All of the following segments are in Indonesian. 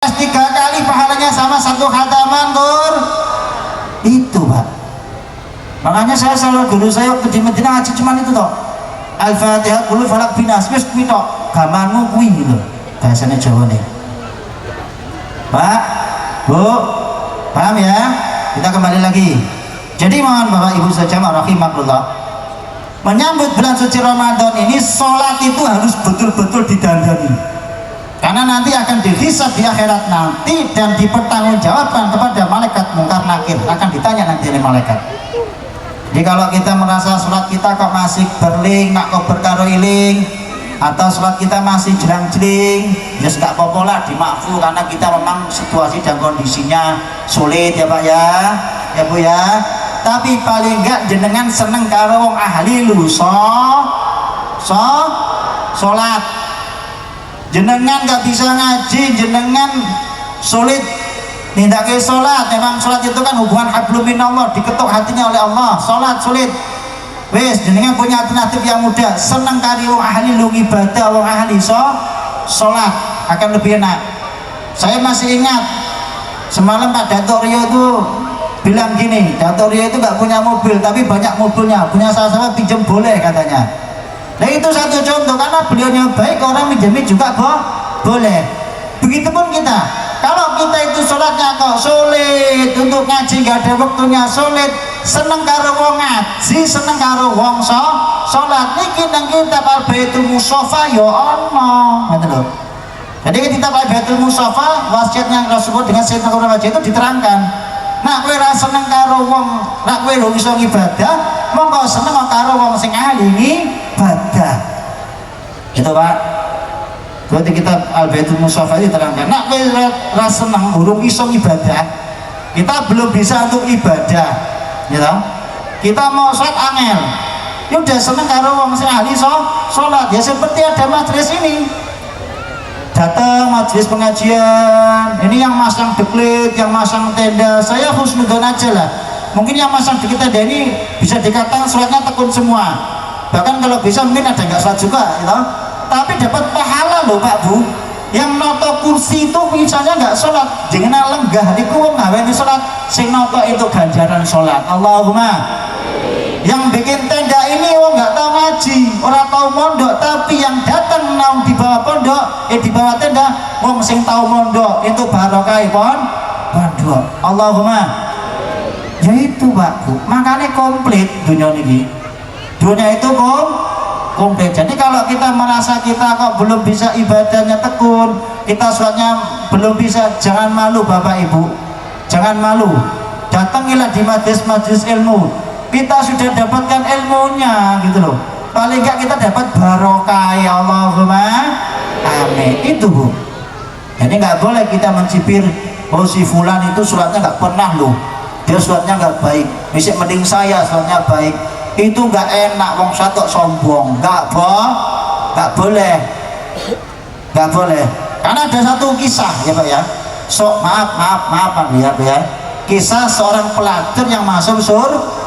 3 kali pahalanya sama 1 khataman Tur. Itu Pak, makanya saya selalu guru saya waktu di Madinah ngaji cuman itu toh, Al-Fatihah Qul Falaq Binas wis kuwi tok gamanmu kuwi lho bahasane Jawa nih Pak Bu, paham ya? Kita kembali lagi. Jadi mohon Bapak Ibu saja rahimakumullah, menyambut bulan suci Ramadan ini sholat itu harus betul-betul didandani, karena nanti akan dihisab di akhirat nanti dan dipertanggungjawabkan kepada malaikat mungkar nakir, akan ditanya nanti oleh malaikat. Jadi kalau kita merasa sholat kita kok masih berling, nak kok berkaro iling, atau sholat kita masih jelang-jeling, ya gak apa-apa lah, dimakfu, karena kita memang situasi dan kondisinya sulit ya Pak ya, ya Bu ya. Tapi paling enggak jenengan seneng karo wong ahli lu sholat. Jenengan gak bisa ngaji, jenengan sulit nindake sholat. Memang sholat itu kan hubungan hablum minallah, diketuk hatinya oleh Allah. Sholat sulit, wes jenengan punya alternatif yang mudah, seneng kari wong ahli lu ibadah, wong ahli sholat akan lebih enak. Saya masih ingat semalam Pak Datuk Rio itu bilang gini, Datuk Rio itu gak punya mobil tapi banyak mobilnya, punya sahabat pinjam boleh katanya. Nah itu satu contoh, karena beliaunya baik, orang minjemin juga boleh. Begitupun kita, kalau kita itu sholatnya kok sulit, untuk ngaji gak ada waktunya sulit, seneng karo wong ngaji, seneng karo wong sholat, niki nang kitab Al-Baitul Mustafa ya ono, gitu loh. Jadi kitab Al-Baitul Mustafa wasiatnya Rasulullah dengan Sayyidina Qur'an itu diterangkan, nak kowe ra seneng karo wong, nak kowe lho iso ibadah, monggo seneng karo wong sing ahli ibadah. Itu Pak. Berarti kita Al-Baitul Mustafa itu terangkan, nak kowe ra seneng urung iso ibadah, kita belum bisa untuk ibadah, gitu. Kita mau sholat angel, ya udah seneng karo wong sing ahli sholat, ya seperti ada majelis ini. Datang majelis pengajian, ini yang masang deklit, yang masang tenda, saya husnudon aja lah. Mungkin yang masang deklit tenda ini bisa dikatakan sholatnya tekun semua, bahkan kalau bisa mungkin ada nggak sholat juga, gitu. Tapi dapat pahala loh Pak Bu. Yang noto kursi itu misalnya nggak sholat, jangan lenggah di kuwung ngawen sholat, sing noto itu ganjaran sholat. Allahumma. Yang bikin tenda ini nggak tahu ngaji, orang tahu mondok, tapi yang datang naung di bawah pondok, di bawah tenda, wong sing tahu mondok itu barokah pondok. Allahumma. Ya itu Pak Bu, makanya komplit dunia ini. Dunia itu komplit. Jadi kalau kita merasa kita kok belum bisa ibadahnya tekun, kita sholatnya belum bisa, jangan malu Bapak Ibu, jangan malu. Datangilah di majelis-majelis ilmu. Kita sudah dapatkan ilmunya, gitu loh. Paling enggak kita dapat barokah, ya Allahumma amin. Itu Bu. Jadi nggak boleh kita mencibir, oh si fulan itu sholatnya nggak pernah loh, dia sholatnya nggak baik, misal mending saya sholatnya baik. Itu nggak enak, wong satu sombong, nggak boleh, nggak boleh. Karena ada satu kisah ya Pak ya, maaf ya, kisah seorang pelacur yang masuk surga.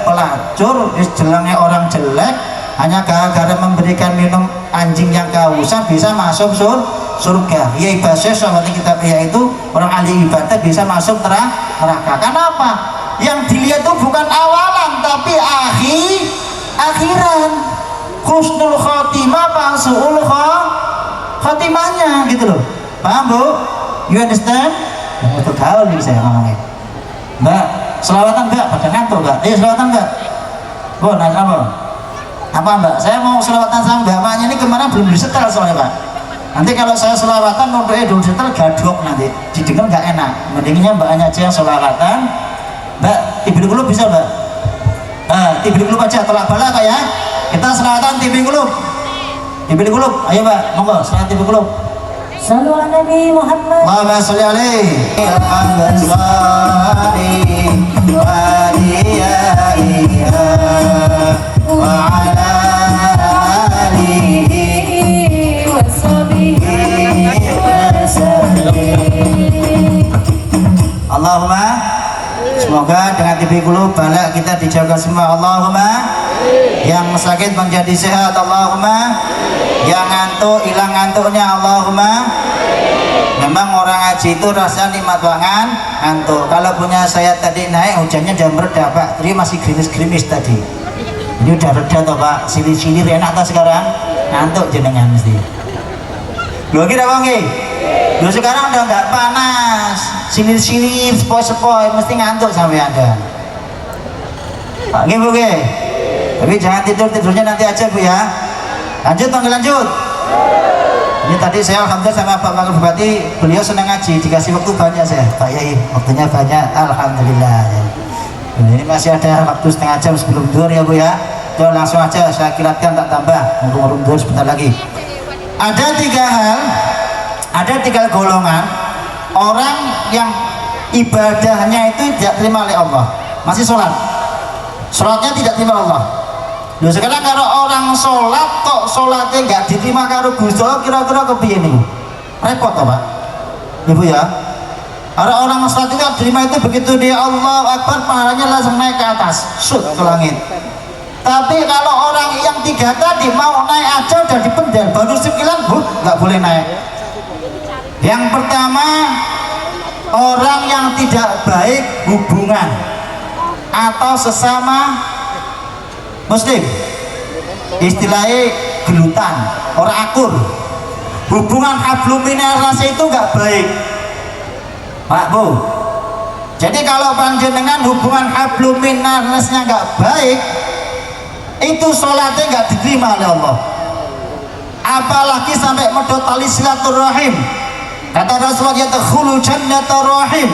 Pelacur jelangnya orang jelek, hanya gara-gara memberikan minum anjing yang kehausan bisa masuk surga. Ya ibadah sahabat kita itu orang ahli ibadah bisa masuk neraka. Kenapa? Yang dilihat itu bukan awalan tapi akhiran. Husnul khotimah apa su'ul khotimahnya, gitu loh. Paham Bu? You understand? Betul gaul nih saya ngomongnya. Mbak, selawatan enggak? Pada ngantuk enggak? Selawatan enggak? Bu, nanya apa Mbak? Saya mau selawatan sama Mbak Maknya ini kemarin belum disetel soalnya Pak. Nanti kalau saya selawatan untuk dulu setel gadok nanti didengar nggak enak. Mendingnya Mbaknya aja yang selawatan. Mbak, tibi dulu bisa Mbak? Tibi dulu aja, tolak bala Pak ya. Kita selawatan tibi dulu. Ayo Mbak, monggo selawat tibi dulu. Sallu ala Nabi Muhammad. Allahumma sholli alaihi wa ala alihi wa sahbihi wa sallim. Allahumma, semoga dengan TV Qulub bala kita dijaga semua. Allahumma. Yang sakit menjadi sehat Allahumma. Yang ngantuk hilang ngantuknya Allahumma. Memang orang ngaji itu rasanya nikmat banget, ngantuk. Kalau punya saya tadi naik hujannya jam reda Pak, tadi masih gerimis-gerimis tadi. Ini udah reda toh Pak, silir-silir enak toh sekarang, ngantuk jenengan mesti. Loh kira bang Loh sekarang udah nggak panas, silir-silir, sepoi-sepoi, mesti ngantuk sampai Anda. Pak Bu tapi jangan tidurnya nanti aja Bu ya. Lanjut lanjut. Ini tadi saya alhamdulillah sama Pak Wakil Bupati, beliau senang ngaji, dikasih waktu banyak saya. Pak Yai, waktunya banyak, alhamdulillah. Nah, ini masih ada waktu setengah jam sebelum duhur ya Bu ya. Jadi langsung aja saya kilatkan tak tambah, ngurung duhur sebentar lagi. Ada 3 hal, ada 3 golongan orang yang ibadahnya itu tidak terima oleh Allah, masih sholatnya tidak terima Allah. Loh sekarang kalau orang sholat kok sholatnya nggak diterima karo Gusti Allah, kira-kira kepiye nih? Repot toh Pak Ibu ya. Kalau orang sholat itu diterima itu begitu dia Allah Akbar, pahalanya langsung naik ke atas, ke langit. Tapi kalau orang yang 3 tadi mau naik aja udah dipendel, baru 9 nggak boleh naik. Yang pertama, orang yang tidak baik hubungan atau sesama muslim, istilahnya gelutan, orang akur, hubungan hablum minas itu nggak baik Pak Bu. Jadi kalau panjenengan hubungan hablum minasnya nggak baik, itu sholatnya nggak diterima oleh Allah. Apalagi sampai medot tali silaturahim. Kata Rasulullah, yadkhulu jannatar rahim,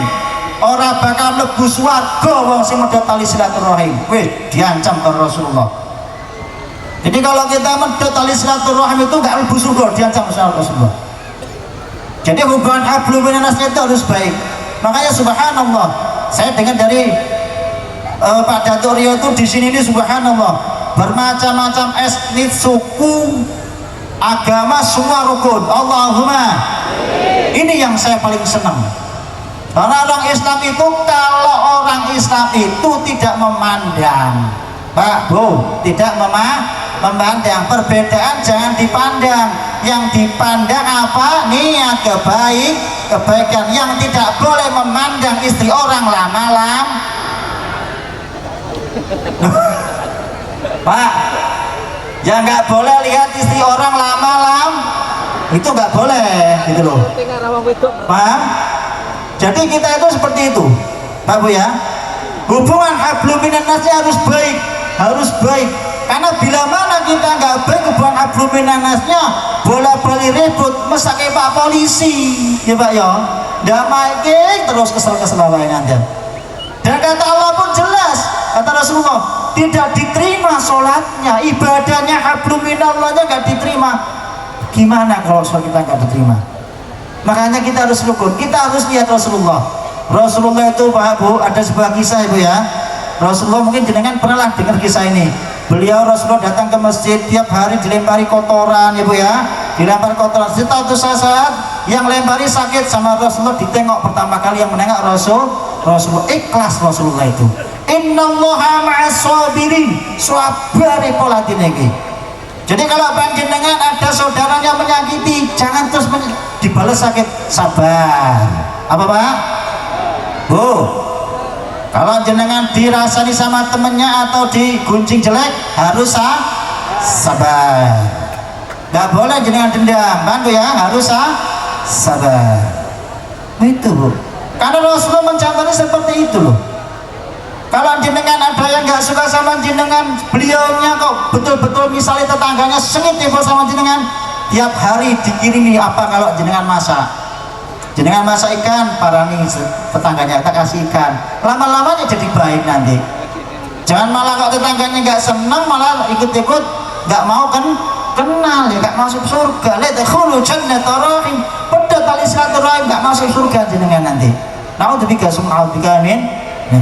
orang bakal mlebu swarga wong sing medhot tali silaturahim. Wih, diancam oleh Rasulullah. Jadi kalau kita medhot tali silaturahim itu enggak mlebu surga, diancam oleh Rasulullah. Jadi hubungan hablum minasnya itu harus baik. Makanya subhanallah, saya dengar dari Pak Datuk Rio itu di sini ini subhanallah, bermacam-macam etnis, suku, agama, semua rukun. Allahumma. Ini yang saya paling senang. Karena orang Islam itu, kalau orang Islam itu tidak memandang Pak Bu, tidak memandang perbedaan, jangan dipandang. Yang dipandang apa? Niat kebaikan. Yang tidak boleh memandang istri orang lama-lama Pak, ya nggak boleh lihat istri orang lama-lama, itu nggak boleh gitu loh, paham? Jadi kita itu seperti itu Pak Bu ya. Hubungan hablum minasnya harus baik, karena bila mana kita nggak baik hubungan hablum minasnya, bola-bali ribut mesake Pak polisi ya Pak ya, damai terus kesel-kesel nanti. Dan kata Allah pun jelas, kata Rasulullah, tidak diterima sholatnya, ibadahnya hablum minallahnya nggak diterima. Gimana kalau sholat kita nggak diterima? Makanya kita harus rukun, kita harus lihat Rasulullah. Rasulullah itu Pak Bu, ada sebuah kisah Ibu ya. Rasulullah mungkin jenengan pernah lah dengar kisah ini. Beliau Rasulullah datang ke masjid, tiap hari dilempari kotoran Ibu ya, dilempar kotoran. Suatu saat yang lempari sakit, sama Rasulullah ditengok pertama kali, yang menengok Rasulullah ikhlas. Rasulullah itu innallaha ma'as sabirin, sabare polatine iki. Jadi kalau panjenengan ada saudaranya menyakiti, jangan terus dibalas sakit, sabar. Apa Pak Bu? Kalau jenengan dirasani sama temennya atau diguncing jelek, harus sabar. Gak boleh jenengan dendam, kan Bu ya, harus sabar. Itu Bu, karena Rasulullah mencontohnya seperti itu loh. Kalau jenengan ada yang nggak suka sama jenengan, beliaunya kok betul-betul misalnya tetangganya sengit ya sama jenengan, tiap hari dikirimi apa kalau jenengan masak ikan, parani tetangganya, kita kasih ikan, lama-lamanya jadi baik nanti. Jangan malah kok tetangganya nggak senang, malah ikut-ikut nggak mau kenal ya, nggak masuk surga. Lihat khulu jannatar rahim, pedot tali silaturahim, nggak masuk surga jenengan nanti. Naudzubillah sum'audzubillah min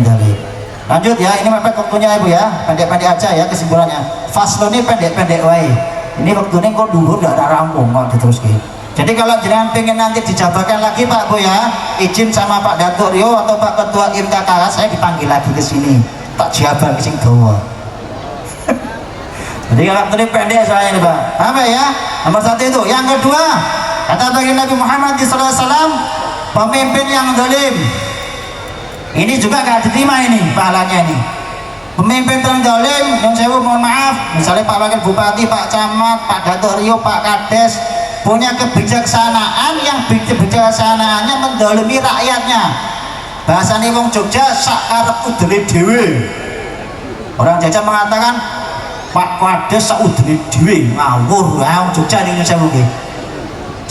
dzalik. Lanjut ya, ini mepet waktunya Ibu ya, pendek-pendek aja ya kesimpulannya. Faslo ini pendek-pendek wae. Ini waktunya kok duhur gak ada rampung kok diteruskan. Jadi kalau jenengan pengen nanti dijabarkan lagi Pak Bu ya, izin sama Pak Datuk Rio atau Pak Ketua IMKK, saya dipanggil lagi ke sini. Tak jabar ke sing dawa. Jadi kalau waktunya pendek soalnya ini Pak. Apa ya? Nomor 1 itu. Yang kedua, Kata bagi Nabi Muhammad SAW, pemimpin yang zalim ini juga gak diterima ini pahalanya ini. Pemimpin yang zalim yang saya mohon maaf, misalnya Pak Wakil Bupati, Pak Camat, Pak Datorio, Pak Kades punya kebijaksanaan yang kebijaksanaannya mendolimi rakyatnya. Bahasanya wong Jogja sakarep udele dhewe. Orang Jogja mengatakan Pak Kades saudele dhewe, ngawur wong Jogja ini saya nggih.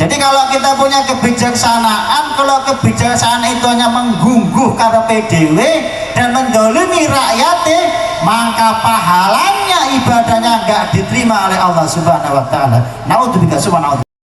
Jadi kalau kita punya kebijaksanaan, kalau kebijaksanaan itu hanya menggungguh karepe dhewe dan mendolimi rakyatnya, maka pahalanya ibadahnya enggak diterima oleh Allah Subhanahu wa taala. Naudzubillah subhanahu